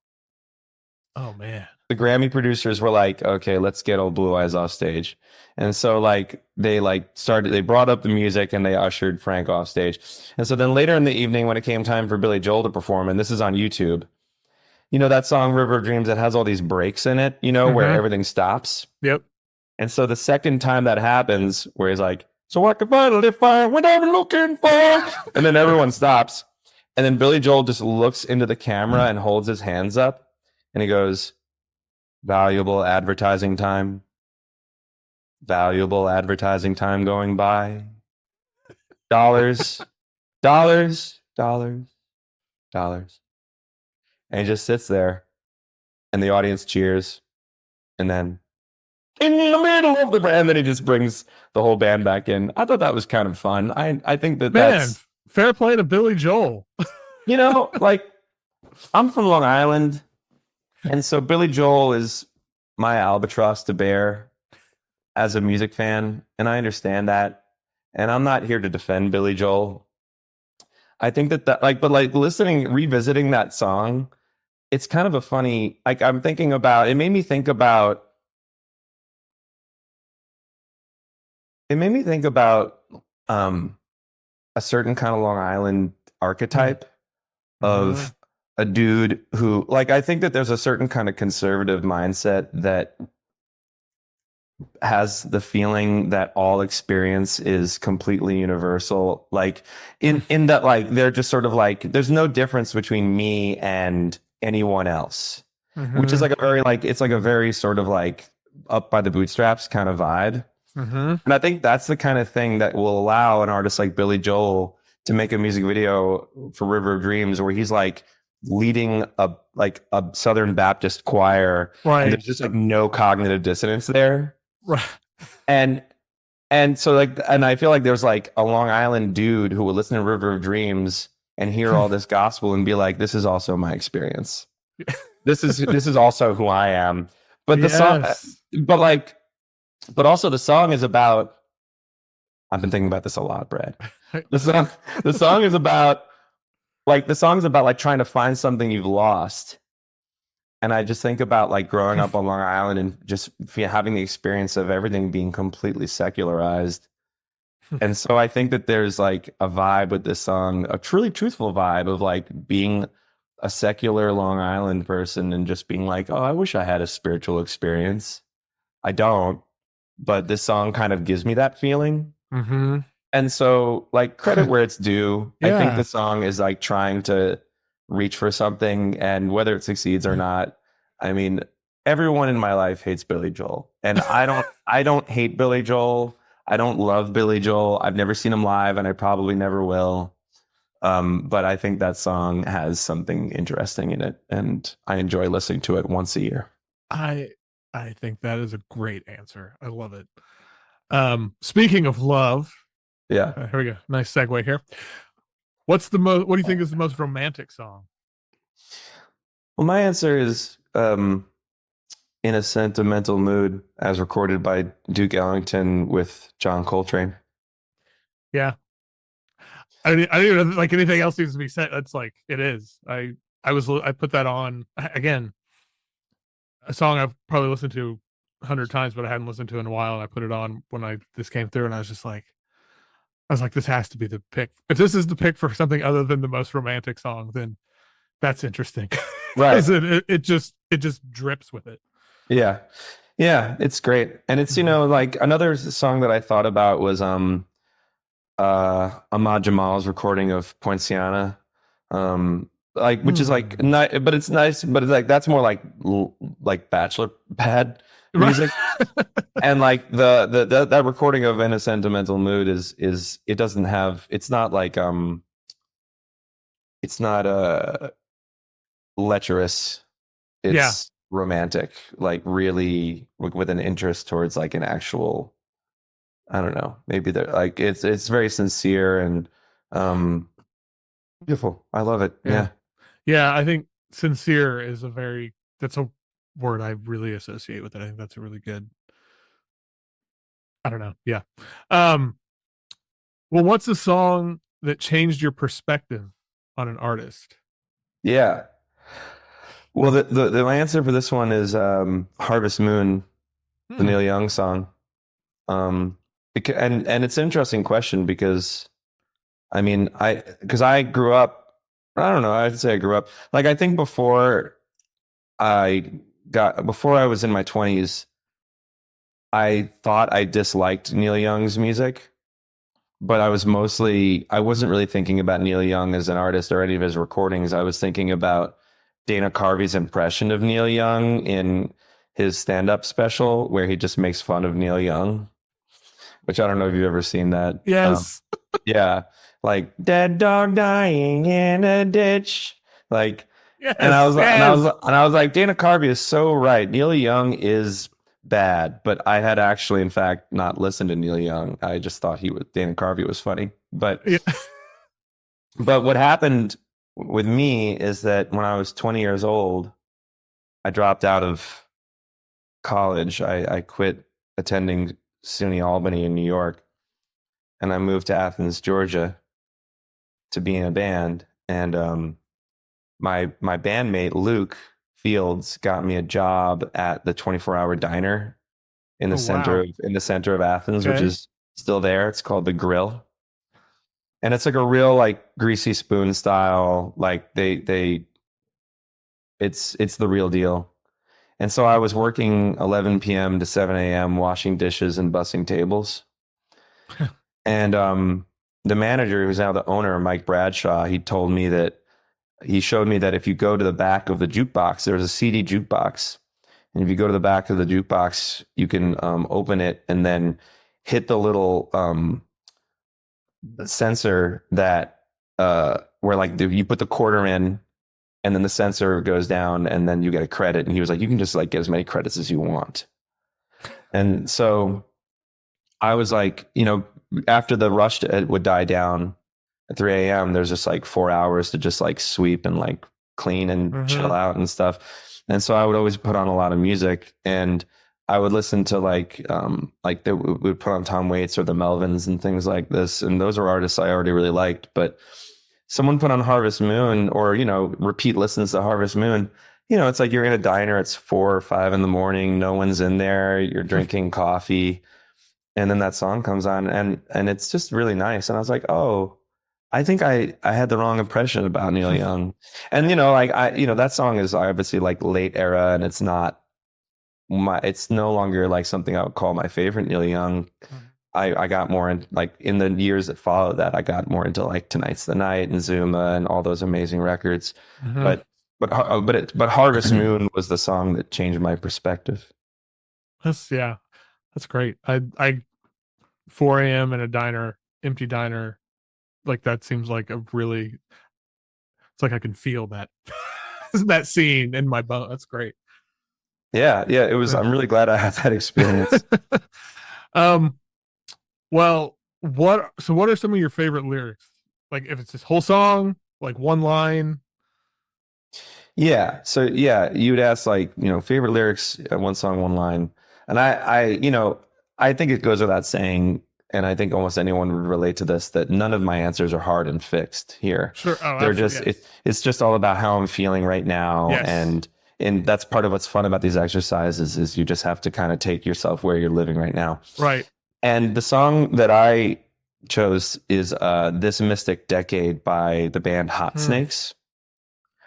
Oh man. The Grammy producers were like, okay, let's get old Blue Eyes off stage. And so they brought up the music and they ushered Frank off stage. And so then later in the evening, when it came time for Billy Joel to perform, and this is on YouTube, you know, that song River of Dreams that has all these breaks in it, you know, where everything stops. Yep. And so the second time that happens, where he's like, so I can finally find what I'm looking for. And then everyone stops. And then Billy Joel just looks into the camera and holds his hands up and he goes, valuable advertising time. Valuable advertising time going by. Dollars, dollars, dollars, dollars. And he just sits there and the audience cheers. And then in the middle of the band, and then he just brings the whole band back in. I thought that was kind of fun. I think that's fair play to Billy Joel. You know, like I'm from Long Island, and so Billy Joel is my albatross to bear as a music fan, and I understand that. And I'm not here to defend Billy Joel. I think but revisiting that song, it's kind of a funny, like it made me think about a certain kind of Long Island archetype of a dude who, like, I think that there's a certain kind of conservative mindset that has the feeling that all experience is completely universal. Like in that, like, they're just sort of like, there's no difference between me and anyone else, which is like it's like a very sort of like up by the bootstraps kind of vibe. And I think that's the kind of thing that will allow an artist like Billy Joel to make a music video for River of Dreams where he's like leading a Southern Baptist choir, right? And there's just like no cognitive dissonance there, right? And so and I feel like there's like a Long Island dude who would listen to River of Dreams and hear all this gospel and be like, this is also my experience. This is also who I am. But the song, but also the song is about, I've been thinking about this a lot, Brad. The song is about like trying to find something you've lost. And I just think about like growing up on Long Island and just having the experience of everything being completely secularized. And so I think that there's like a vibe with this song, a truly truthful vibe of like being a secular Long Island person and just being like, oh, I wish I had a spiritual experience. I don't. But this song kind of gives me that feeling. And so, like, credit where it's due. I think the song is like trying to reach for something, and whether it succeeds or not, I mean, everyone in my life hates Billy Joel, and I don't hate Billy Joel. I don't love Billy Joel. I've never seen him live, and I probably never will. But I think that song has something interesting in it, and I enjoy listening to it once a year. I think that is a great answer. I love it. Speaking of love, here we go. Nice segue here. What do you think is the most romantic song? Well, my answer is In a Sentimental Mood, as recorded by Duke Ellington with John Coltrane. Yeah. I don't even like anything else needs to be said. It's like, it is. I put that on again. A song I've probably listened to 100 times, but I hadn't listened to in a while. And I put it on when this came through, and I was like, this has to be the pick. If this is the pick for something other than the most romantic song, then that's interesting. Right. it just drips with it. Yeah. Yeah. It's great. And it's, like another song that I thought about was, Ahmad Jamal's recording of Poinciana. like which is like Hmm. not, but it's nice, but it's like that's more like bachelor pad Right. music. And like that recording of In a Sentimental Mood is it doesn't have, it's not like it's not lecherous. Yeah. It's romantic, like really with an interest towards like an actual, I don't know, maybe they're like it's very sincere and um beautiful. I love it. Yeah. Yeah. Yeah. I think sincere is that's a word I really associate with it. I think that's a really good, I don't know. Yeah. Um, well, what's a song that changed your perspective on an artist? Yeah. Well, the answer for this one is Harvest Moon, the Hmm. Neil Young song. And it's an interesting question because I mean, because I grew up, I don't know, I'd say I grew up like I think I before I was in my 20s, I thought I disliked Neil Young's music, but I wasn't really thinking about Neil Young as an artist or any of his recordings. I was thinking about Dana Carvey's impression of Neil Young in his stand-up special where he just makes fun of Neil Young, which I don't know if you've ever seen that. Yes. Yeah, like dead dog dying in a ditch. Like, Yes. Yes. and I was like, Dana Carvey is so right. Neil Young is bad, but I had actually, in fact, not listened to Neil Young. I just thought Dana Carvey was funny. Yeah. But what happened with me is that when I was 20 years old, I dropped out of college. I quit attending SUNY Albany in New York, and I moved to Athens, Georgia, to be in a band. And my bandmate Luke Fields got me a job at the 24-hour diner Oh, wow. in the center of Athens, which Okay. is still there. It's called the Grill. And it's like a real like greasy spoon style, like they it's the real deal. And so I was working 11 p.m. to 7 a.m. washing dishes and bussing tables. And the manager, who's now the owner, Mike Bradshaw, he showed me that if you go to the back of the jukebox, there's a CD jukebox. And if you go to the back of the jukebox, you can open it and then hit the little sensor that where like you put the quarter in and then the sensor goes down and then you get a credit. And he was like, you can just like get as many credits as you want. And so I was like, after the rush would die down at 3 a.m., there's just like 4 hours to just like sweep and like clean and chill Hmm. out and stuff. And so I would always put on a lot of music and I would listen to like they would put on Tom Waits or the Melvins and things like this. And those were artists I already really liked. But someone put on Harvest Moon or, repeat listens to Harvest Moon. It's like you're in a diner, it's 4 or 5 in the morning, no one's in there, you're drinking coffee and then that song comes on and it's just really nice and I was like, oh, I think I had the wrong impression about Neil Young. And like that song is obviously like late era and it's no longer like something I would call my favorite Neil Young. I got more in like in the years that followed that I got more into like Tonight's the Night and Zuma and all those amazing records. Hmm. But Harvest Moon was the song that changed my perspective. Yeah, that's great. I 4 a.m. in a diner, empty diner, like that seems like a really, it's like I can feel that that scene in my bone. That's great. Yeah, yeah, it was. Yeah. I'm really glad I had that experience. um, well, what are some of your favorite lyrics? Like if it's this whole song, like one line. Yeah. So yeah, you'd ask like, favorite lyrics, one song, one line. And I think it goes without saying, and I think almost anyone would relate to this, that none of my answers are hard and fixed here. Sure. Oh, They're absolutely. just, Yes. it's just all about how I'm feeling right now. Yes. And that's part of what's fun about these exercises is you just have to kind of take yourself where you're living right now. Right. And the song that I chose is This Mystic Decade by the band Hot Hmm. Snakes.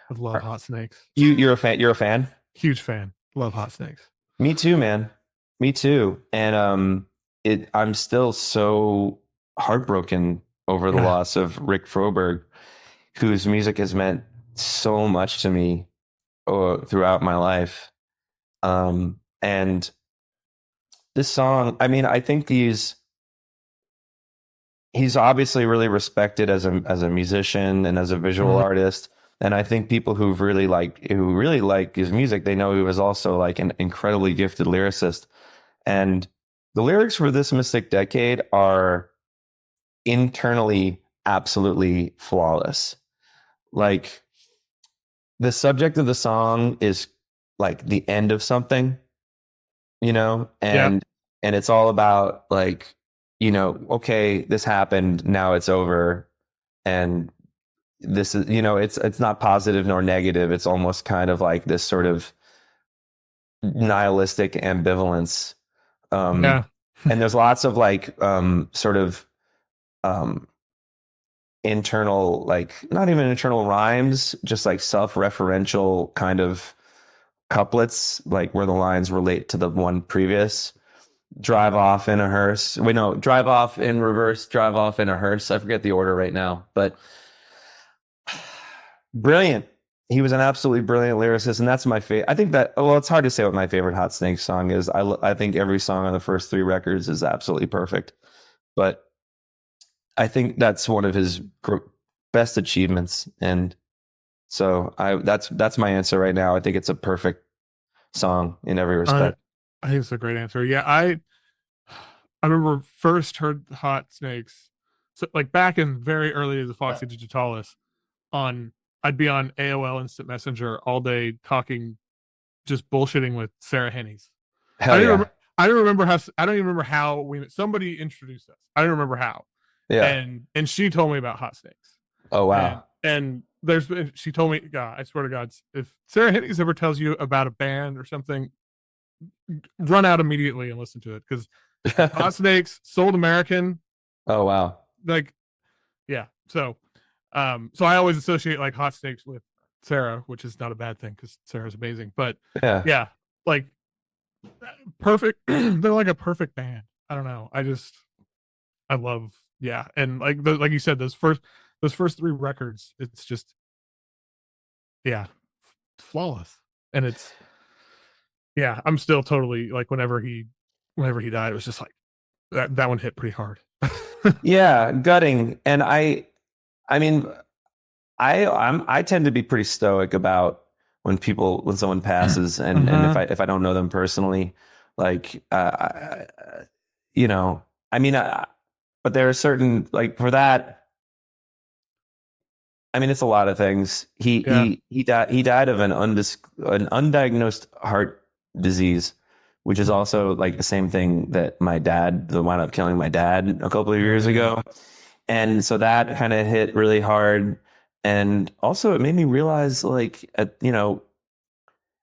I love Hot Snakes. You're a fan. You're a fan. Huge fan. Love Hot Snakes. Me too, man. Me too. And I'm still so heartbroken over the Yeah. loss of Rick Froberg, whose music has meant so much to me throughout my life. And this song, I mean, I think he's obviously really respected as a musician and as a visual Mhm. artist. And I think people who really like his music, they know he was also like an incredibly gifted lyricist. And the lyrics for this Mystic Decade are internally absolutely flawless. Like the subject of the song is like the end of something, you know, Yeah. and it's all about like, you know, okay, this happened, now it's over, and this is, you know, it's not positive nor negative. It's almost kind of like this sort of nihilistic ambivalence. Um, Yeah. and there's lots of like sort of um internal, like not even internal rhymes, just like self-referential kind of couplets, like where the lines relate to the one previous. Drive off in a hearse. Wait, no, drive off in reverse, drive off in a hearse. I forget the order right now, but brilliant. He was an absolutely brilliant lyricist, and that's my favorite. I think that, well, it's hard to say what my favorite Hot Snake song is. I think every song on the first three records is absolutely perfect, but I think that's one of his best achievements, and so I that's my answer right now. I think it's a perfect song in every I respect. I think it's a great answer. Yeah, I remember first heard Hot Snakes, so like back in very early as a Foxy Digitalis on I'd be on AOL Instant Messenger all day talking, just bullshitting with Sarah Hennies. I Hell don't yeah, remember. I don't even remember how we. Somebody introduced us. I don't remember how, yeah. and she told me about Hot Snakes, Oh and wow. there's she told me, God, I swear to God, if Sarah Hennies ever tells you about a band or something, run out immediately and listen to it because Hot Snakes, Sold American, Oh wow. like yeah. So I always associate like Hot Snakes with Sarah, which is not a bad thing because Sarah's amazing. But Yeah. yeah, like perfect. They're like a perfect band. I don't know. I love yeah, and like you said, those first three records, it's just yeah, flawless, and it's yeah. I'm still totally like whenever he died, it was just like that one hit pretty hard. Yeah, gutting. And I mean, I tend to be pretty stoic about when someone passes, and Uh-huh. if I don't know them personally, like you know, I mean, but there are certain, like for that, I mean, it's a lot of things. Yeah. He died of an undiagnosed heart disease, which is also like the same thing that that wound up killing my dad a couple of Oh years man. ago. And so that kind of hit really hard. And also it made me realize like, you know,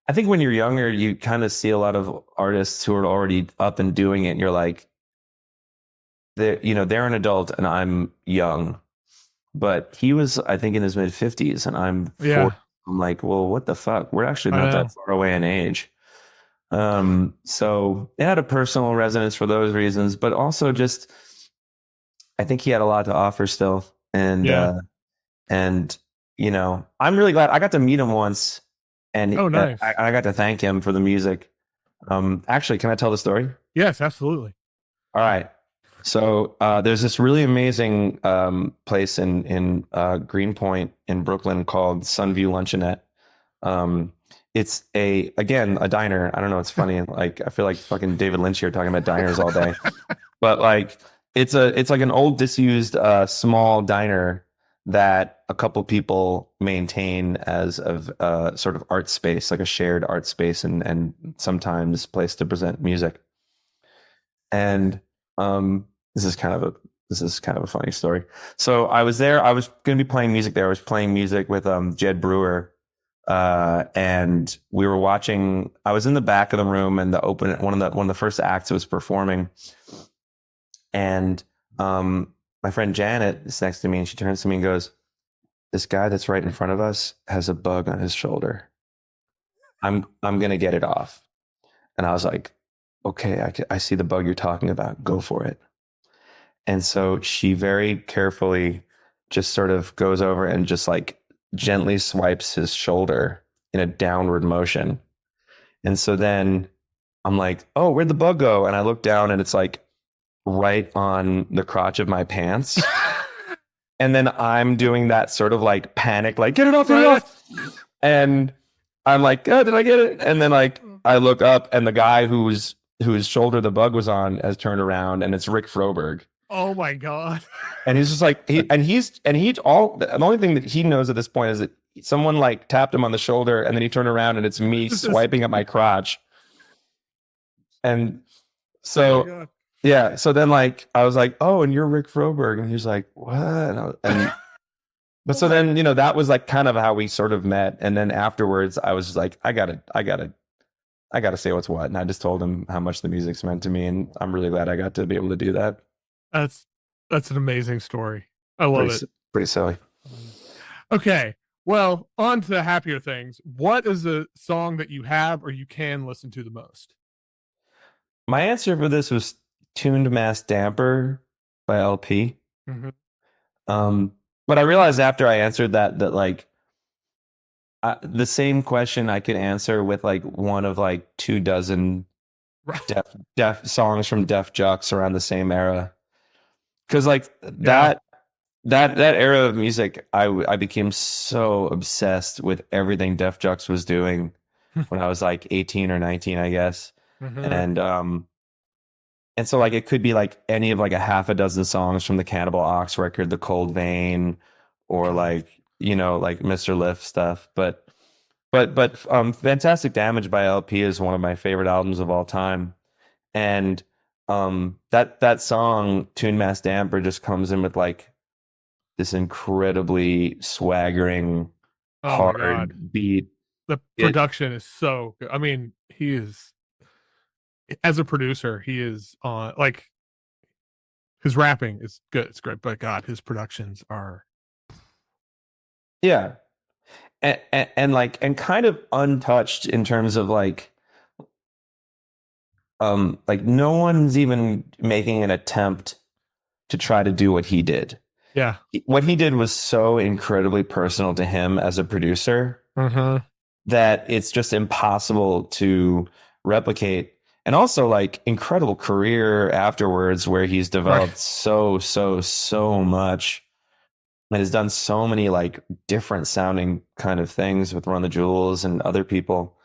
I think when you're younger, you kind of see a lot of artists who are already up and doing it. And you're like, you know, they're an adult and I'm young, but he was, I think, in his mid 50s and I'm 40. Yeah, I'm like, well, what the fuck? We're actually I not that know. far away in age. So it had a personal resonance for those reasons, but also just, I think he had a lot to offer still. Yeah. And, you know, I'm really glad I got to meet him once and Oh, nice. I got to thank him for the music. Actually, can I tell the story? Yes, absolutely. All right. So there's this really amazing place in Greenpoint in Brooklyn called Sunview Luncheonette. Um, it's again a diner. I don't know. It's funny. Like I feel like fucking David Lynch here talking about diners all day. But like it's like an old disused small diner that a couple people maintain as of sort of art space, like a shared art space and sometimes place to present music. And um, this is kind of a funny story. So I was there. I was going to be playing music there. I was playing music with Jed Brewer, and we were watching. I was in the back of the room, and one of the first acts was performing, and my friend Janet is next to me, and she turns to me and goes, "This guy that's right in front of us has a bug on his shoulder. I'm gonna get it off." And I was like, "Okay, I see the bug you're talking about. Go for it." And so she very carefully just sort of goes over and just like gently swipes his shoulder in a downward motion. And so then I'm like, oh, where'd the bug go? And I look down and it's like right on the crotch of my pants. And then I'm doing that sort of like panic, like, get it off, get it off. And I'm like, oh, did I get it? And then like I look up and the guy whose shoulder the bug was on has turned around and it's Rick Froberg. Oh my God. And he's just like, the only thing that he knows at this point is that someone like tapped him on the shoulder and then he turned around and it's me swiping at my crotch. And so, yeah. So then like, I was like, oh, and you're Rick Froberg. And he's like, what? But so then, that was like kind of how we sort of met. And then afterwards I was like, I gotta say what's what. And I just told him how much the music's meant to me. And I'm really glad I got to be able to do that. That's an amazing story. I love it. Pretty silly. Okay. Well, on to the happier things. What is the song that you have or you can listen to the most? My answer for this was Tuned Mass Damper by LP. But I realized after I answered that like the same question I could answer with like one of like 24 Def songs from Def Jux around the same era. Because like that era of music, I became so obsessed with everything Def Jux was doing when I was like 18 or 19, I guess. And so like it could be like any of like a half a dozen songs from the Cannibal Ox record, The Cold Vein, or like like Mr. Lift stuff. But Fantastic Damage by LP is one of my favorite albums of all time. And that song Tune Mass Damper just comes in with like this incredibly swaggering hard beat. The production is so good. I mean, he is, as a producer, he is on like his rapping is good, it's great, but God, his productions are and kind of untouched in terms of like no one's even making an attempt to try to do what he did. Yeah. What he did was so incredibly personal to him as a producer that it's just impossible to replicate. And also like incredible career afterwards where he's developed so much and has done so many like different sounding kind of things with Run the Jewels and other people.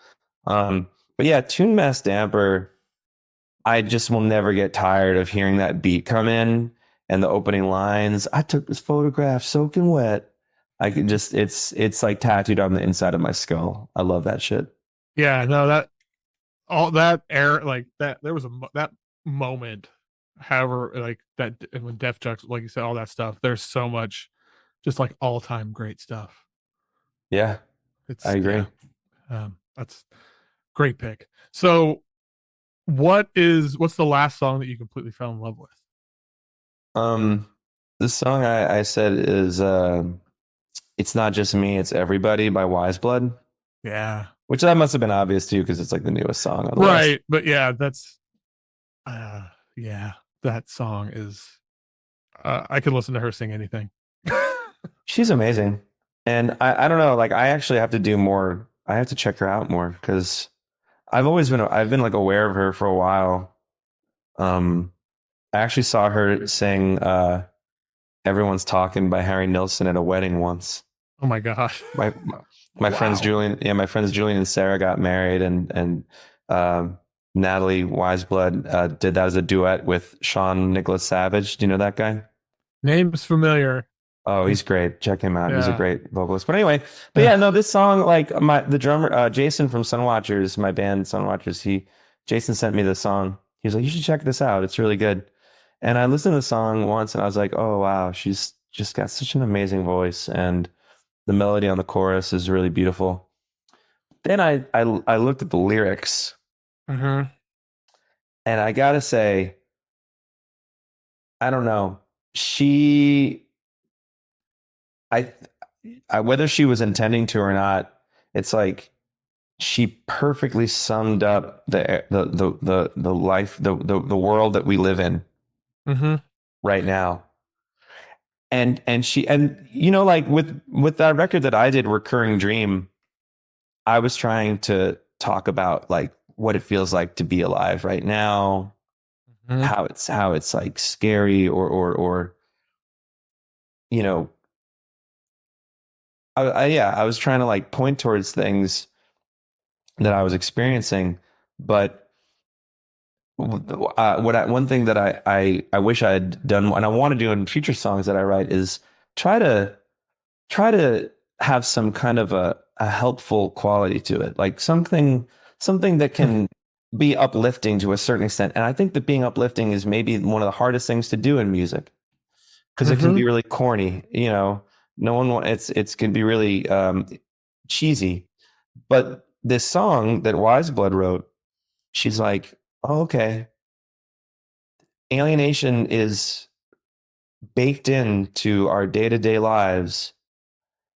But yeah, Tune Mass Damper, I just will never get tired of hearing that beat come in and the opening lines. I took this photograph soaking wet. I could just, it's like tattooed on the inside of my skull. I love that shit. Yeah, no, all that era, like that, there was that moment, however, like that, when Def Jux, like you said, all that stuff, there's so much just like all-time great stuff. Yeah, I agree. Yeah. That's great pick. So what's the last song that you completely fell in love with? The song I said is It's Not Just Me, It's Everybody by Wise Blood. Yeah. Which that must have been obvious too, because it's like the newest song on the right list. But yeah, that's that song is I could listen to her sing anything. She's amazing. And I don't know, like I actually have to do more. I have to check her out more because I've been like aware of her for a while. I actually saw her sing Everyone's Talking by Harry Nilsson at a wedding once. Oh my gosh. My friends Julian and Sarah got married, and Natalie Wiseblood did that as a duet with Sean Nicholas Savage. Do you know that guy? Name's familiar. Oh, he's great. Check him out. Yeah. He's a great vocalist. But anyway, this song, like the drummer Jason from Sunwatchers, my band Sunwatchers, Jason sent me this song. He was like, you should check this out. It's really good. And I listened to the song once and I was like, oh wow, she's just got such an amazing voice, and the melody on the chorus is really beautiful. Then I looked at the lyrics, and I gotta say, I don't know. Whether she was intending to or not, it's like she perfectly summed up the life, the world that we live in right now. and she, and like with that record that I did, Recurring Dream, I was trying to talk about like what it feels like to be alive right now, Mhm. how it's like scary, or you know yeah, I was trying to like point towards things that I was experiencing. But one thing that I wish I had done, and I want to do in future songs that I write, is try to try to have some kind of a helpful quality to it, like something that can be uplifting to a certain extent. And I think that being uplifting is maybe one of the hardest things to do in music, because it can Mhm. be really corny. No one it's can be really cheesy. But this song that Wise Blood wrote, she's like, oh, okay, alienation is baked into our day-to-day lives,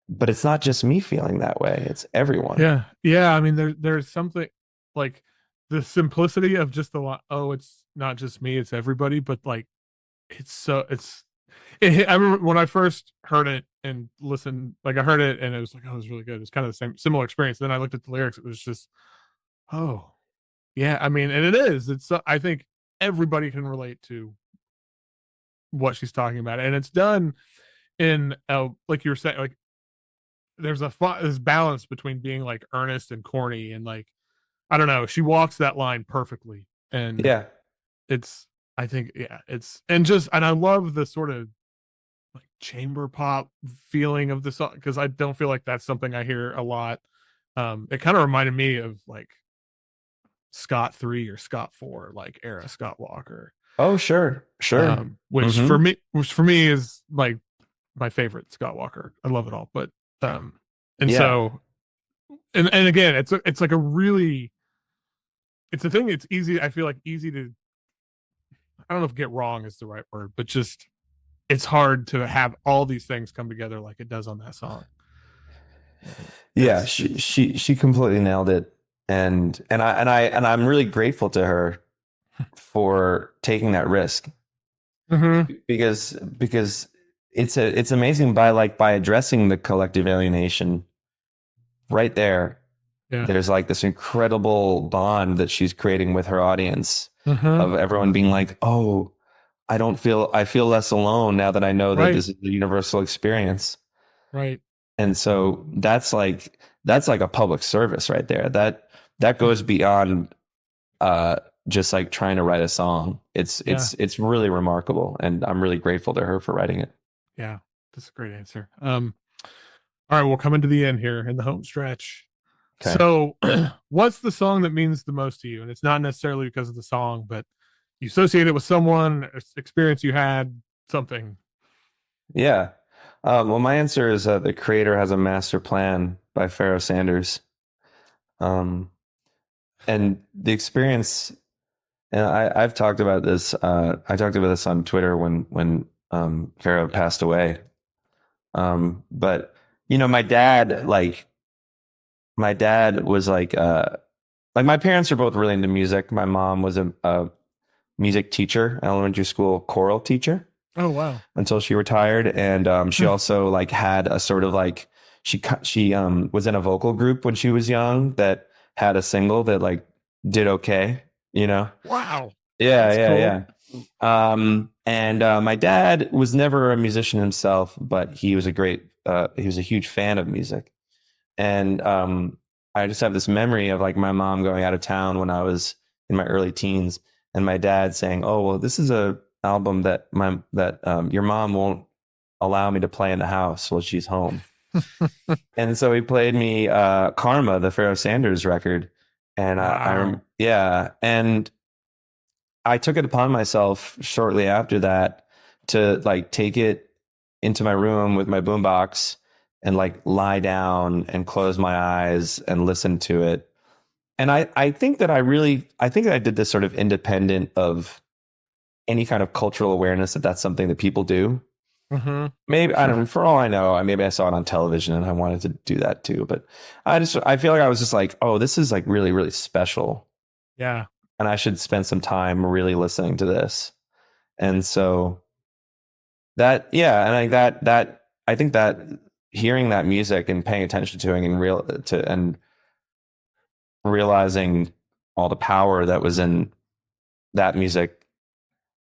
but it's not just me feeling that way, it's everyone. Yeah. Yeah. I mean, there's something like the simplicity of just the oh, it's not just me, it's everybody, but like it's so I remember when I first heard it and listened, like I heard it and it was like, oh, it was really good. It's kind of the same similar experience. Then I looked at the lyrics, it was just, oh, yeah. I mean, and it is. It's I think everybody can relate to what she's talking about, and it's done in like you were saying, like there's this balance between being like earnest and corny, and like I don't know, she walks that line perfectly, and Yeah. it's I think yeah, it's and I love the sort of like chamber pop feeling of the song because I don't feel like that's something I hear a lot. It kind of reminded me of like Scott 3 or Scott 4, like era Scott Walker, Oh, sure, sure. Hmm. which for me is like my favorite Scott Walker. I love it all, but um, and Yeah. so and again, it's like a really it's a thing. It's easy. I feel like easy to I don't know if get wrong is the right word, but just it's hard to have all these things come together like it does on that song. Yeah, It's she completely nailed it. And I'm really grateful to her for taking that risk, mm-hmm. because it's amazing, by addressing the collective alienation right there. Yeah. There's like this incredible bond that she's creating with her audience, Mm-hmm. of everyone being like, "Oh, I feel less alone now that I know that Right. this is a universal experience." Right. And so that's like a public service right there. That goes beyond uh just like trying to write a song. It's Yeah. it's really remarkable, and I'm really grateful to her for writing it. Yeah. That's a great answer. All right, we'll come into the end here in the home stretch. Okay. So, what's the song that means the most to you? And it's not necessarily because of the song, but you associate it with someone, experience you had, something. Yeah. Well, my answer is The Creator Has a Master Plan by Pharaoh Sanders. Um, and the experience, and I've talked about this. I talked about this on Twitter when Pharaoh passed away. But my dad was like my parents are both really into music. My mom was a music teacher, elementary school choral teacher, Oh wow. until she retired. And she also like had a sort of like she was in a vocal group when she was young that had a single that like did okay, you know. Wow. Yeah, That's yeah, cool. yeah. And my dad was never a musician himself, but he was a huge fan of music. And I just have this memory of like my mom going out of town when I was in my early teens, and my dad saying, "Oh, well, this is a album that your mom won't allow me to play in the house while she's home." And so he played me "Karma," the Pharoah Sanders record, and Wow. yeah, and I took it upon myself shortly after that to like take it into my room with my boombox and like lie down and close my eyes and listen to it. And I think that I think that I did this sort of independent of any kind of cultural awareness that that's something that people do. Mm-hmm. Maybe I don't Sure. know, for all I know, maybe I saw it on television and I wanted to do that too. But I feel like I was just like, oh, this is like really, really special. Yeah. And I should spend some time really listening to this. And so that, yeah, and I think that hearing that music and paying attention to it and realizing all the power that was in that music,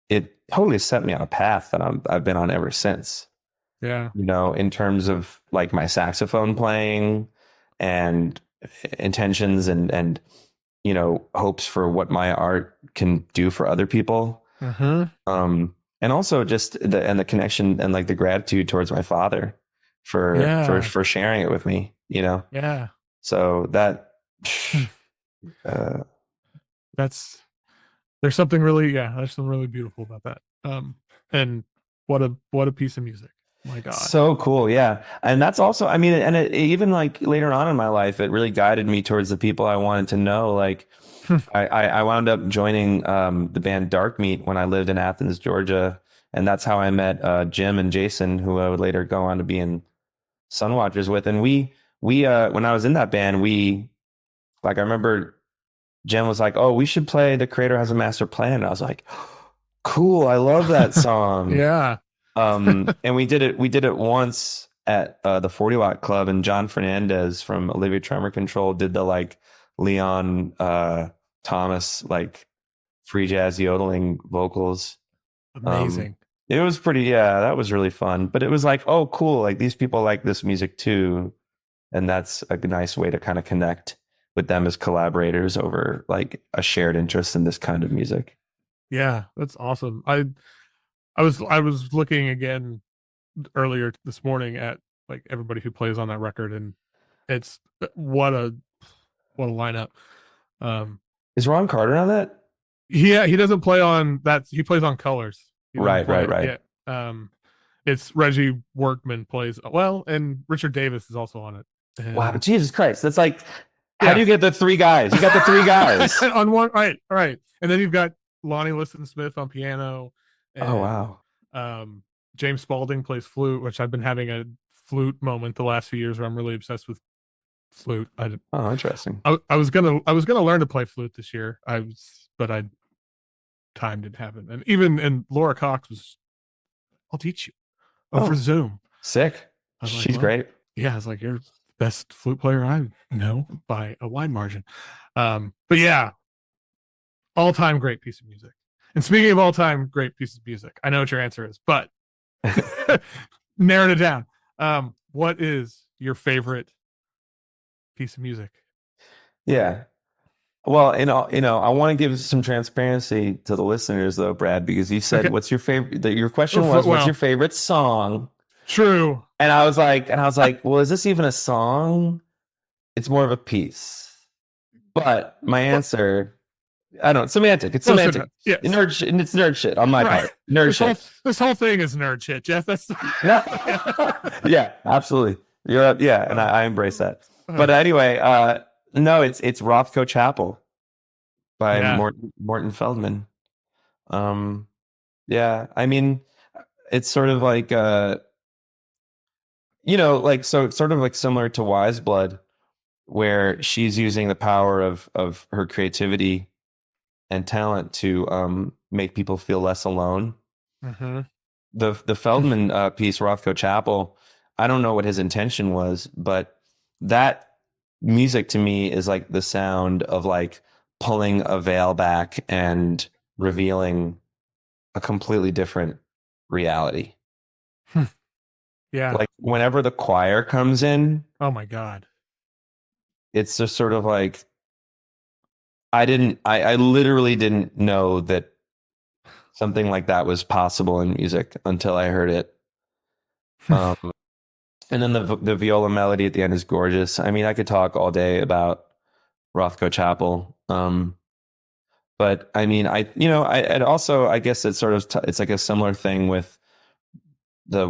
it totally set me on a path that I've been on ever since. Yeah. You know, in terms of like my saxophone playing and intentions and you know, hopes for what my art can do for other people. Uh-huh. And also just the connection and like the gratitude towards my father Yeah. for sharing it with me, you know. Yeah. So that Hmm. uh, That's there's something really, yeah, there's something really beautiful about that. And what a piece of music. My God. so cool, yeah. And that's also, I mean, and even like later on in my life, it really guided me towards the people I wanted to know. Like I wound up joining the band Dark Meat when I lived in Athens, Georgia, and that's how I met Jim and Jason, who I would later go on to be in Sunwatchers with. And we when I was in that band, we like I remember Jim was like, "Oh, we should play The Creator Has a Master Plan." And I was like, "Cool, I love that song." Yeah. And we did it once at the 40 Watt Club, and John Fernandez from Olivia Tremor Control did the like Leon Thomas like free jazz yodeling vocals. Um, Amazing. it was pretty, yeah, that was really fun. But it was like, oh, cool, like these people like this music too, and that's a nice way to kind of connect with them as collaborators over like a shared interest in this kind of music. Yeah, that's awesome. I was looking again earlier this morning at like everybody who plays on that record, and it's what a lineup. Um, Is Ron Carter on that? he doesn't play on that. He plays on Colors. He doesn't Right, right, play. right. Yeah. It's Reggie Workman plays well, and Richard Davis is also on it. Wow, And Jesus Christ. That's like, how do yeah, you get the three guys? You got the three guys. on one, right, right, and then you've got Lonnie Liston Smith on piano, Oh, and wow. um, James Spalding plays flute, which I've been having a flute moment the last few years where I'm really obsessed with flute. Oh, interesting. I was gonna learn to play flute this year. But I time didn't happen, and Laura Cox was, I'll teach you over Oh, Zoom. sick. I was like, She's well, great. yeah, I was like, you're the best flute player I know by a wide margin. But yeah, all time great piece of music. And speaking of all time great pieces of music, I know what your answer is, but narrowed it down. What is your favorite piece of music? Yeah. Well, you know, I want to give some transparency to the listeners, though, Brad, because you said, Okay. "What's your favorite?" Your question was, "What's Well, your favorite song?" true. And I was like, "Well, is this even a song? It's more of a piece." But my Well, answer, I don't know, semantic. It's close semantic. enough. Yes. Nerd shit, and it's nerd shit on my Right. part. Nerd This whole shit. this whole thing is nerd shit, Jeff. That's Yeah, absolutely. Yeah, and I embrace that. But anyway, no, it's Rothko Chapel by yeah. Morton Feldman. Um, yeah, I mean, it's sort of like you know, like so it's sort of like similar to Wise Blood, where she's using the power of her creativity and talent to make people feel less alone. Mm-hmm. The Feldman piece, Rothko Chapel, I don't know what his intention was, but that music to me is like the sound of like pulling a veil back and revealing a completely different reality. Yeah. Like whenever the choir comes in, Oh my God. it's just sort of like I literally didn't know that something like that was possible in music until I heard it. Um, and then the viola melody at the end is gorgeous. I mean, I could talk all day about Rothko Chapel. But I mean, you know, and also I guess it's sort of it's like a similar thing with the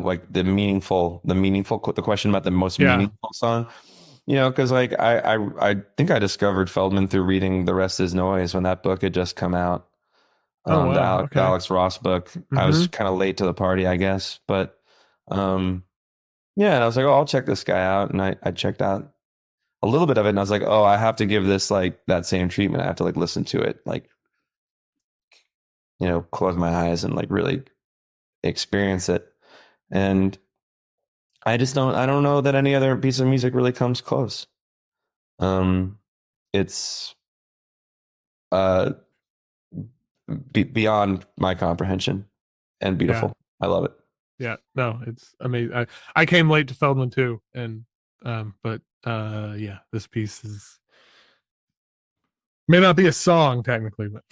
question about the most Yeah. meaningful song. You know, because like I think I discovered Feldman through reading The Rest Is Noise when that book had just come out. Oh The wow. The Okay. Alex Ross book. I Mm-hmm. was kind of late to the party, I guess, but um, yeah, and I was like, oh, I'll check this guy out, and I checked out a little bit of it, and I was like, oh, I have to give this like that same treatment. I have to like listen to it, like you know, close my eyes and like really experience it. And I don't know that any other piece of music really comes close. It's uh beyond my comprehension and Yeah. beautiful. I love it. Yeah. No, it's amazing. I came late to Feldman too. And, but, yeah, this piece may not be a song technically, but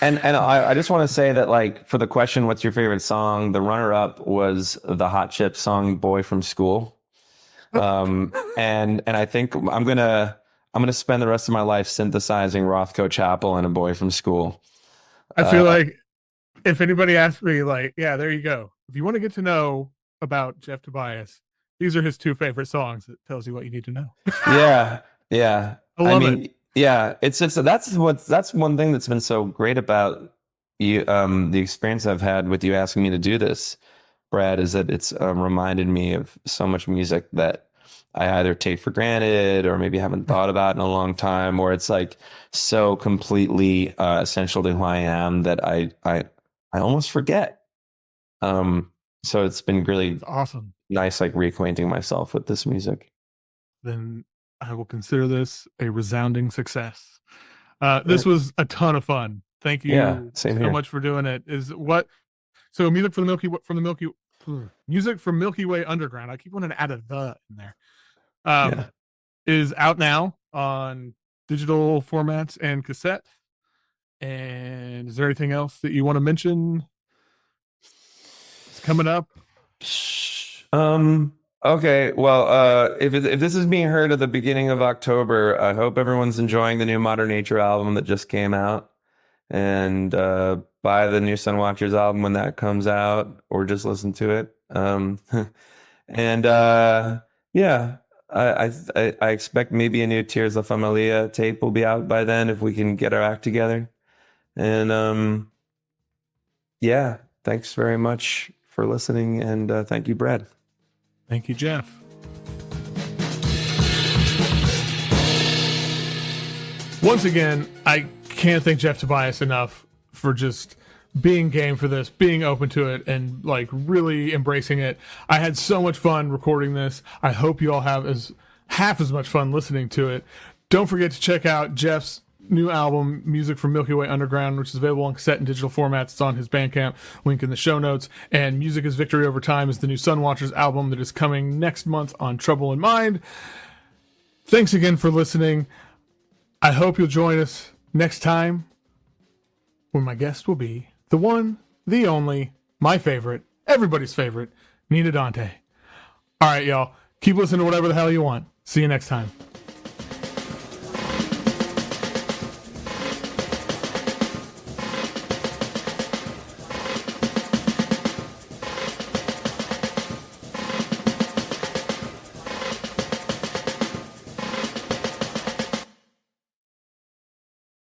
And I just want to say that, like, for the question, what's your favorite song? The runner up was the Hot Chip song "Boy from School." And I think I'm gonna spend the rest of my life synthesizing Rothko Chapel and "A Boy from School." I feel like if anybody asks me, like, yeah, there you go. If you want to get to know about Jeff Tobias, these are his two favorite songs. It tells you what you need to know. Yeah. I love it. Yeah, it's that's one thing that's been so great about you, the experience I've had with you asking me to do this, Brad, is that it's reminded me of so much music that I either take for granted or maybe haven't thought about in a long time, or it's like so completely essential to who I am that I almost forget. So it's been really It's awesome. nice, like, reacquainting myself with this music. Then I will consider this a resounding success. This was a ton of fun. Thank Yeah, you same so here. much for doing it. So music from music from Milky Way Underground. I keep wanting to add a "the" in there. Yeah. Is out now on digital formats and cassette. And is there anything else that you want to mention? It's coming up. Okay. Well, if this is being heard at the beginning of October, I hope everyone's enjoying the new Modern Nature album that just came out, and buy the new Sun Watchers album when that comes out, or just listen to it. And yeah, I expect maybe a new Tears La Familia tape will be out by then if we can get our act together. And yeah, thanks very much for listening, and thank you, Brad. Thank you, Jeff. Once again, I can't thank Jeff Tobias enough for just being game for this, being open to it, and like really embracing it. I had so much fun recording this. I hope you all have half as much fun listening to it. Don't forget to check out Jeff's new album, Music from Milky Way Underground, which is available on cassette and digital formats. It's on his Bandcamp, link in the show notes. And Music is Victory Over Time is the new Sun Watchers album that is coming next month on Trouble in Mind. Thanks again for listening. I hope you'll join us next time when my guest will be the one, the only, my favorite, everybody's favorite, Nina Dante. All right, y'all. Keep listening to whatever the hell you want. See you next time.